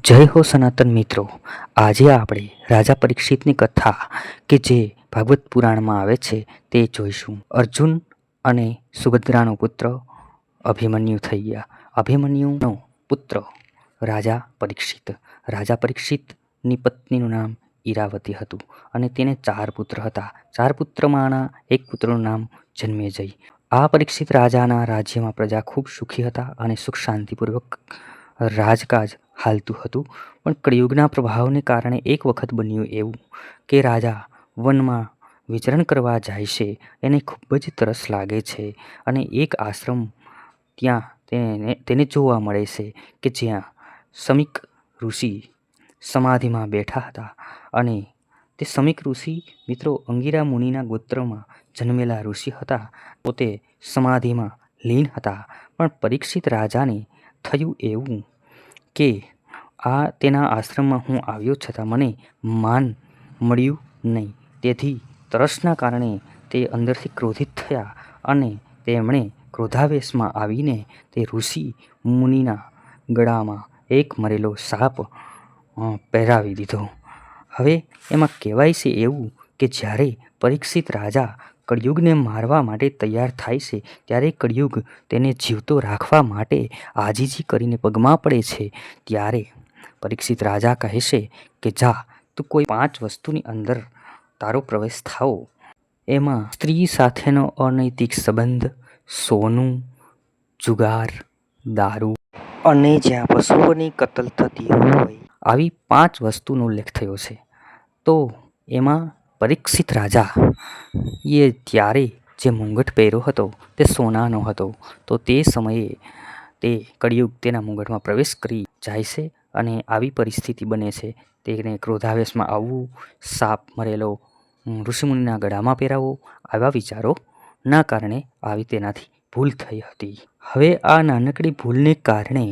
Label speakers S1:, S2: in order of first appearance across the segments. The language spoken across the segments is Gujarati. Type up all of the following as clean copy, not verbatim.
S1: જય હો સનાતન મિત્રો। આજે આપણે રાજા પરીક્ષિતની કથા કે જે ભાગવત પુરાણમાં આવે છે તે જોઈશું। અર્જુન અને સુભદ્રાનો પુત્ર અભિમન્યુ થઈ ગયા। અભિમન્યુનો પુત્ર રાજા પરીક્ષિત। રાજા પરીક્ષિતની પત્નીનું નામ ઈરાવતી હતું અને તેને 4 પુત્ર હતા। 4 પુત્રમાંના એક પુત્રનું નામ જન્મેજય। આ પરીક્ષિત રાજાના રાજ્યમાં પ્રજા ખૂબ સુખી હતા અને સુખ શાંતિપૂર્વક રાજકાજ હાલતું હતું। પણ કળિયુગના પ્રભાવને કારણે એક વખત બન્યું એવું કે રાજા વનમાં વિચરણ કરવા જાય છે। એને ખૂબ જ તરસ લાગે છે અને એક આશ્રમ ત્યાં તેને જોવા મળે છે કે જ્યાં સમીક ઋષિ સમાધિમાં બેઠા હતા અને તે સમીક ઋષિ મિત્રો અંગિરા મુનિના ગોત્રમાં જન્મેલા ઋષિ હતા। પોતે સમાધિમાં લીન હતા। પણ પરીક્ષિત રાજાને થયું એવું કે તેના આશ્રમમાં હું આવ્યો છતાં મને માન મળ્યું નહીં। તેથી તરસના કારણે તે અંદરથી ક્રોધિત થયા અને તેમણે ક્રોધાવેશમાં આવીને તે ઋષિ મુનિના ગળામાં એક મરેલો સાપ પહેરાવી દીધો। હવે એમાં કહેવાય છે એવું કે જ્યારે પરીક્ષિત રાજા કળિયુગને મારવા માટે તૈયાર થાય છે ત્યારે કળિયુગ તેને જીવતો રાખવા માટે આજીજી કરીને પગમાં પડે છે। ત્યારે પરીક્ષિત રાજા કહે છે કે જા તું કોઈ 5 વસ્તુની અંદર તારો પ્રવેશ થાઓ। એમાં સ્ત્રી સાથેનો અનૈતિક સંબંધ, સોનું, જુગાર, દારૂ અને જ્યાં પશુઓની કતલ થતી હોય આવી 5 વસ્તુનો ઉલ્લેખ થયો છે। તો એમાં પરીક્ષિત રાજા એ ત્યારે જે મુંગટ પહેર્યો હતો તે સોનાનો હતો। તો તે સમયે તે કળિયુગ તેના મુંગટમાં પ્રવેશ કરી જાય છે અને આવી પરિસ્થિતિ બને છે। તેને ક્રોધાવેશમાં આવવું, સાપ મરેલો ઋષિમુનિના ગળામાં પહેરાવો, આવા વિચારોના કારણે આવી તેનાથી ભૂલ થઈ હતી। હવે આ નાનકડી ભૂલને કારણે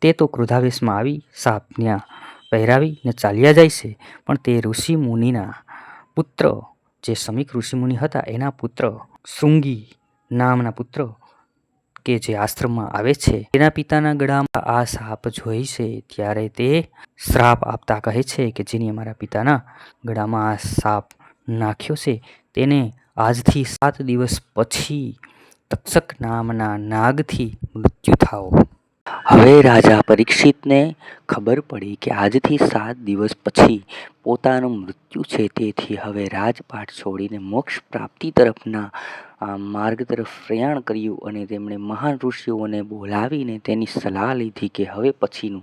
S1: તે તો ક્રોધાવેશમાં આવી સાપ ત્યાં પહેરાવીને ચાલ્યા જાય છે। પણ તે ઋષિમુનિના પુત્ર જે સમીક ઋષિમુનિ હતા એના પુત્ર શૃંગી નામના પુત્ર કે જે આશ્રમમાં આવે છે તેના પિતાના ગળામાં આ સાપ જોઈ છે ત્યારે તે શ્રાપ આપતા કહે છે કે જેની અમારા પિતાના ગળામાં આ સાપ નાખ્યો છે તેને આજથી 7 દિવસ પછી તક્ષક નામના નાગથી મૃત્યુ થાઓ। હવે રાજા પરીક્ષિતને ખબર પડી કે આજથી 7 દિવસ પછી પોતાનું મૃત્યુ છે। તેથી હવે રાજપાટ છોડીને મોક્ષ પ્રાપ્તિ તરફના માર્ગ તરફ પ્રયાણ કર્યું અને તેમણે મહાન ઋષિઓને બોલાવીને તેની સલાહ લીધી કે હવે પછીનું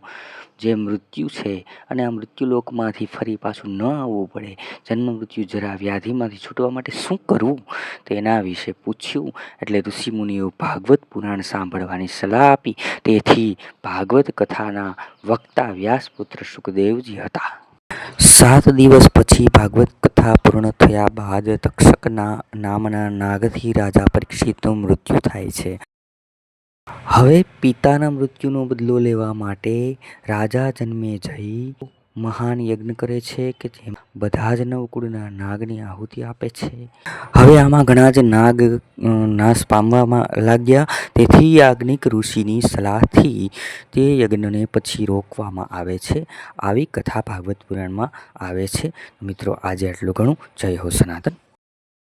S1: જે મૃત્યુ છે અને આ મૃત્યુલોકમાંથી ફરી પાછું ન આવવું પડે, જન્મ મૃત્યુ જરા વ્યાધિમાંથી છૂટવા માટે શું કરવું તેના વિશે પૂછ્યું। એટલે ઋષિમુનિઓ ભાગવત પુરાણ સાંભળવાની સલાહ આપી। તેથી ભાગવત કથાના વક્તા વ્યાસપુત્ર શુકદેવજી હતા। 7 દિવસ પછી ભાગવત કથા પૂર્ણ થયા બાદ તક્ષક નામના નાગથી રાજા પરીક્ષિતનું મૃત્યુ થાય છે। હવે પિતાના મૃત્યુનો બદલો લેવા માટે રાજા જન્મેજય મહાન યજ્ઞ કરે છે કે જેમાં બધા જ 9 કુળના નાગની આહુતિ આપે છે। હવે આમાં ઘણા જ નાગ નાશ પામવામાં લાગ્યા। તેથી યાજ્ઞિક ઋષિની સલાહથી તે યજ્ઞને પછી રોકવામાં આવે છે। આવી કથા ભાગવત પુરાણમાં આવે છે। મિત્રો આજે આટલું ઘણું। જય હો સનાતન।